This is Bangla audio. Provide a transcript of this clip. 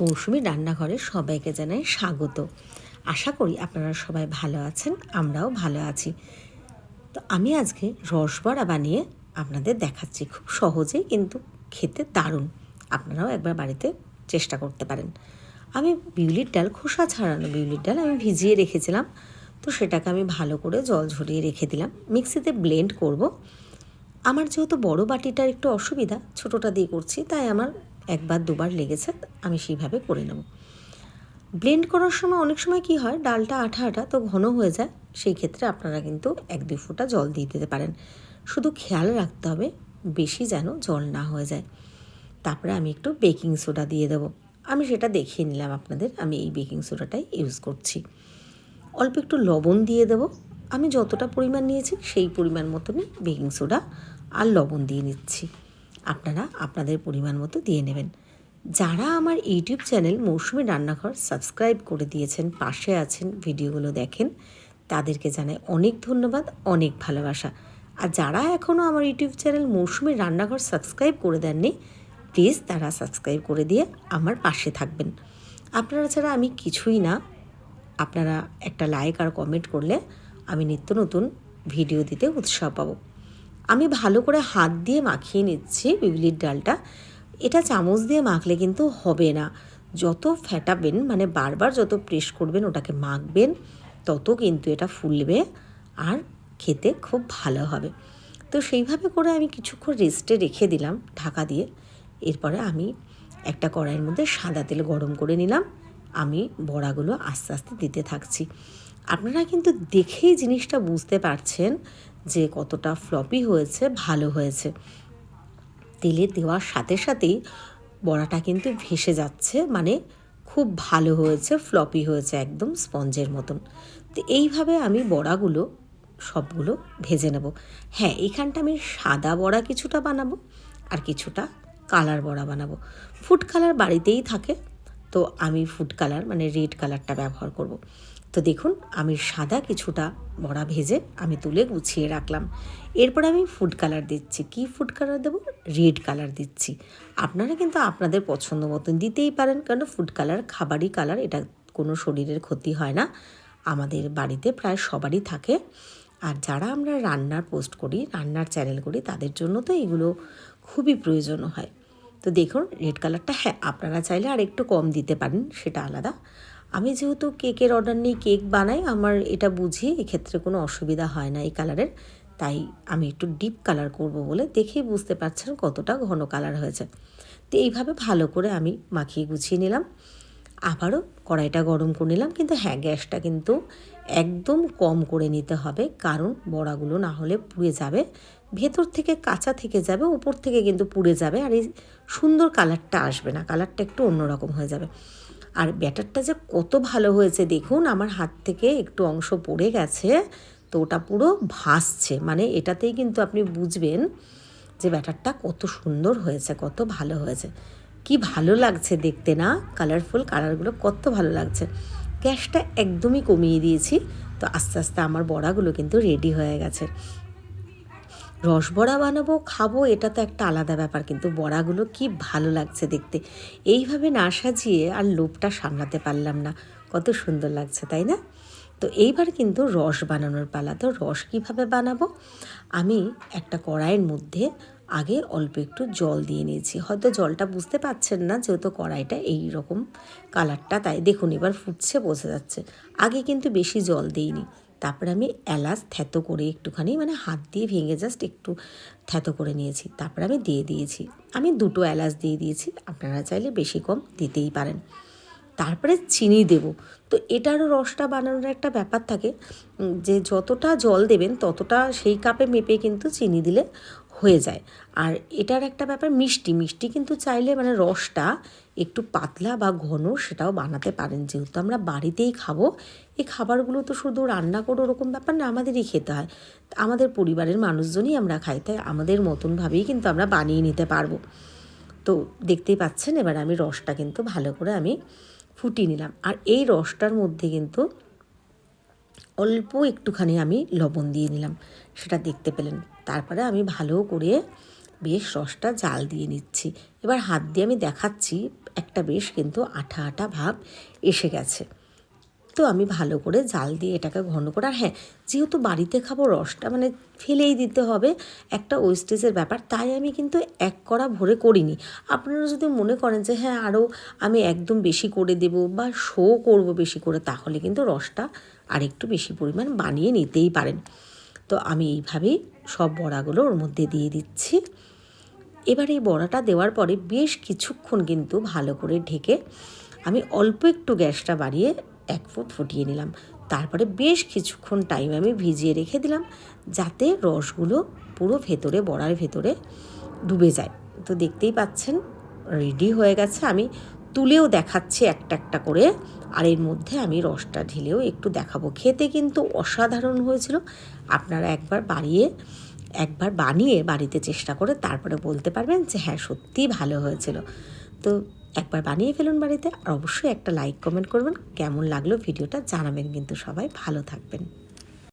মৌসুমি রান্নাঘরে সবাইকে জানাই স্বাগত। আশা করি আপনারা সবাই ভালো আছেন, আমরাও ভালো আছি। তো আমি আজকে রসবড়া বানিয়ে আপনাদের দেখাচ্ছি, খুব সহজেই কিন্তু খেতে দারুণ। আপনারাও একবার বাড়িতে চেষ্টা করতে পারেন। আমি বিউলির ডাল, খোসা ছাড়ানো বিউলির ডাল আমি ভিজিয়ে রেখেছিলাম, তো সেটাকে আমি ভালো করে জল ঝরিয়ে রেখে দিলাম। মিক্সিতে ব্লেন্ড করব। আমার যেহেতু বড় বাটিটার একটু অসুবিধা, ছোটোটা দিয়ে করছি, তাই আমার একবার দুবার লেগেছে, আমি সেইভাবে করে নেব। ব্লেন্ড করার সময় অনেক সময় কি হয়, ডালটা আঠা আঠা তো ঘন হয়ে যায়, সেই ক্ষেত্রে আপনারা কিন্তু 1-2 ফোঁটা জল দিয়ে দিতে পারেন। শুধু খেয়াল রাখতে হবে বেশি যেন জল না হয়ে যায়। তারপরে আমি একটু বেকিং সোডা দিয়ে দেবো। আমি সেটা দেখিয়ে নিলাম আপনাদের, আমি এই বেকিং সোডাটাই ইউজ করছি। অল্প একটু লবণ দিয়ে দেবো। আমি যতটা পরিমাণ নিয়েছি সেই পরিমাণ মতনই বেকিং সোডা আর লবণ দিয়ে নিচ্ছি। আপনারা আপনাদের পরিমাণ মতো দিয়ে নেবেন। যারা আমার ইউটিউব চ্যানেল মৌসুমি রান্নাঘর সাবস্ক্রাইব করে দিয়েছেন, পাশে আছেন, ভিডিওগুলো দেখেন, তাদেরকে জানাই অনেক ধন্যবাদ, অনেক ভালোবাসা। আর যারা এখনও আমার ইউটিউব চ্যানেল মৌসুমি রান্নাঘর সাবস্ক্রাইব করে দেননি, প্লিজ তারা সাবস্ক্রাইব করে দিয়ে আমার পাশে থাকবেন। আপনারা ছাড়া আমি কিছুই না। আপনারা একটা লাইক আর কমেন্ট করলে আমি নিত্য নতুন ভিডিও দিতে উৎসাহ পাবো। আমি ভালো করে হাত দিয়ে মাখিয়ে নিচ্ছি বিউলির ডালটা। এটা চামচ দিয়ে মাখলে কিন্তু হবে না। যত ফেটাবেন, মানে বারবার যত প্রেস করবেন, ওটাকে মাখবেন, তত কিন্তু এটা ফুলবে আর খেতে খুব ভালো হবে। তো সেইভাবে করে আমি কিছুক্ষণ রেস্টে রেখে দিলাম ঢাকা দিয়ে। এরপরে আমি একটা কড়াইয়ের মধ্যে সাদা তেল গরম করে নিলাম। আমি বড়াগুলো আস্তে আস্তে দিতে থাকছি। আপনারা কিন্তু দেখেই জিনিসটা বুঝতে পারছেন যে কতটা ফ্লপি হয়েছে, ভালো হয়েছে। তেলে দেওয়ার সাথে সাথেই বড়াটা কিন্তু ভেসে যাচ্ছে, মানে খুব ভালো হয়েছে, ফ্লপি হয়েছে, একদম স্পঞ্জের মতন। তো এইভাবে আমি বড়াগুলো সবগুলো ভেজে নেব। হ্যাঁ, এখানটা আমি সাদা বড়া কিছুটা বানাবো আর কিছুটা কালার বড়া বানাবো। ফুড কালার বাড়িতেই থাকে, তো আমি ফুড কালার মানে রেড কালারটা ব্যবহার করব। তো দেখুন, আমি সাদা কিছুটা বড়া ভেজে আমি তুলে গুছিয়ে রাখলাম। এরপর আমি ফুড কালার দিচ্ছি। কি ফুড কালার দেবো? রেড কালার দিচ্ছি। আপনারা কিন্তু আপনাদের পছন্দ মতন দিতেই পারেন, কারণ ফুড কালার খাবারই কালার, এটা কোনো শরীরের ক্ষতি হয় না। আমাদের বাড়িতে প্রায় সবারই থাকে। আর যারা আমরা রান্নার পোস্ট করি, রান্নার চ্যানেল করি, তাদের জন্য তো এগুলো খুবই প্রয়োজন হয়। তো দেখুন রেড কালারটা, হ্যাঁ আপনারা চাইলে আর একটু কম দিতে পারেন, সেটা আলাদা। আমি যেহেতু কেকের অর্ডার নিয়ে কেক বানাই, আমার এটা বুঝি এক্ষেত্রে কোনো অসুবিধা হয় না এই কালারের, তাই আমি একটু ডিপ কালার করব বলে দেখেই বুঝতে পারছেন কতটা ঘন কালার হয়েছে। তো এইভাবে ভালো করে আমি মাখিয়ে গুছিয়ে নিলাম। আবারও কড়াইটা গরম করে নিলাম, কিন্তু হ্যাঁ, গ্যাসটা কিন্তু একদম কম করে নিতে হবে, কারণ বড়াগুলো না হলে পুড়ে যাবে, ভেতর থেকে কাঁচা থেকে যাবে, উপর থেকে কিন্তু পুড়ে যাবে, আর এই সুন্দর কালারটা আসবে না, কালারটা একটু অন্যরকম হয়ে যাবে। আর ব্যাটারটা যে কত ভালো হয়েছে দেখুন, আমার হাত থেকে একটু অংশ পড়ে গেছে, তো ওটা পুরো ভাসছে, মানে এটাতেই কিন্তু আপনি বুঝবেন যে ব্যাটারটা কত সুন্দর হয়েছে, কত ভালো হয়েছে। কি ভালো লাগছে দেখতে না, কালারফুল কালারগুলো কত ভালো লাগছে। গ্যাসটা একদমই কমিয়ে দিয়েছি। তো আস্তে আস্তে আমার বড়াগুলো কিন্তু রেডি হয়ে গেছে। রসবড়া বানাবো, খাবো, এটা তো একটা আলাদা ব্যাপার, কিন্তু বড়াগুলো কি ভালো লাগছে দেখতে। এইভাবে না সাজিয়ে আর লোভটা সামলাতে পারলাম না, কত সুন্দর লাগছে, তাই না? তো এইবার কিন্তু রস বানানোর পালা। তো রস কীভাবে বানাবো? আমি একটা কড়াইয়ের মধ্যে আগে অল্প একটু জল দিয়ে নিয়েছি। হয়তো জলটা বুঝতে পারছেন না, যেহেতু কড়াইটা এই রকম কালারটা, তাই দেখুন এবার ফুটছে, বোঝা যাচ্ছে। আগে কিন্তু বেশি জল দিইনি। তারপরে আমি এলাচ থ্যাতো করে একটুখানি, মানে হাত দিয়ে ভেঙে জাস্ট একটু থ্যাতো করে নিয়েছি, তারপরে আমি দিয়ে দিয়েছি। আমি 2টো এলাচ দিয়ে দিয়েছি, আপনারা চাইলে বেশি কম দিতেই পারেন। তারপরে চিনি দেব। তো এটারও রসটা বানানোর একটা ব্যাপার থাকে, যে যতটা জল দেবেন ততটা সেই কাপে মেপে কিন্তু চিনি দিলে হয়ে যায়। আর এটার একটা ব্যাপার, মিষ্টি মিষ্টি কিন্তু চাইলে মানে রসটা একটু পাতলা বা ঘন সেটাও বানাতে পারেন। যেহেতু আমরা বাড়িতেই খাবো, এই খাবারগুলো তো শুধু রান্না করে ওরকম ব্যাপার না, আমাদেরই খেতে হয়, আমাদের পরিবারের মানুষজনই আমরা খাই, তাই আমাদের মতনভাবেই কিন্তু আমরা বানিয়ে নিতে পারবো। তো দেখতেই পাচ্ছেন, এবার আমি রসটা কিন্তু ভালো করে আমি ফুটিয়ে নিলাম। আর এই রসটার মধ্যে কিন্তু অল্প একটুখানি আমি লবণ দিয়ে নিলাম, সেটা দেখতে পেলেন। তারপরে আমি ভালো করে বেশ রসটা জাল দিয়ে নিচ্ছি। এবার হাত দিয়ে আমি দেখাচ্ছি, একটা বেশ কিন্তু আঠা আঠা ভাব এসে গেছে। তো আমি ভালো করে জাল দিয়ে এটাকে ঘন করে, আর হ্যাঁ, যেহেতু বাড়িতে খাবো রসটা মানে ফেলেই দিতে হবে, একটা ওয়েস্টেজের ব্যাপার, তাই আমি কিন্তু এক কড়া ভরে করিনি। আপনারা যদি মনে করেন যে হ্যাঁ আরও আমি একদম বেশি করে দেব বা শো করব বেশি করে, তাহলে কিন্তু রসটা আরেকটু বেশি পরিমাণ বানিয়ে নিতেই পারেন। তো আমি এইভাবেই সব বড়াগুলো ওর মধ্যে দিয়ে দিচ্ছি। এবার এই বড়াটা দেওয়ার পরে বেশ কিছুক্ষণ কিন্তু ভালো করে ঢেকে আমি অল্প একটু গ্যাসটা বাড়িয়ে 1 ফুট ফুটিয়ে নিলাম। তারপরে বেশ কিছুক্ষণ টাইম আমি ভিজিয়ে রেখে দিলাম, যাতে রসগুলো পুরো ভেতরে, বড়ার ভেতরে ডুবে যায়। তো দেখতেই পাচ্ছেন রেডি হয়ে গেছে। আমি তুলেও দেখাচ্ছি একটা একটা করে, আর এর মধ্যে আমি রসটা ঢেলেও একটু দেখাবো। খেতে কিন্তু অসাধারণ হয়েছিল। আপনারা একবার বানিয়ে বাড়িতে চেষ্টা করে তারপরে বলতে পারবেন যে হ্যাঁ সত্যিই ভালো হয়েছিল। তো একবার বানিয়ে ফেলুন বাড়িতে, আর অবশ্যই একটা লাইক কমেন্ট করবেন। কেমন লাগলো ভিডিওটা জানাবেন কিন্তু সবাই। ভালো থাকবেন।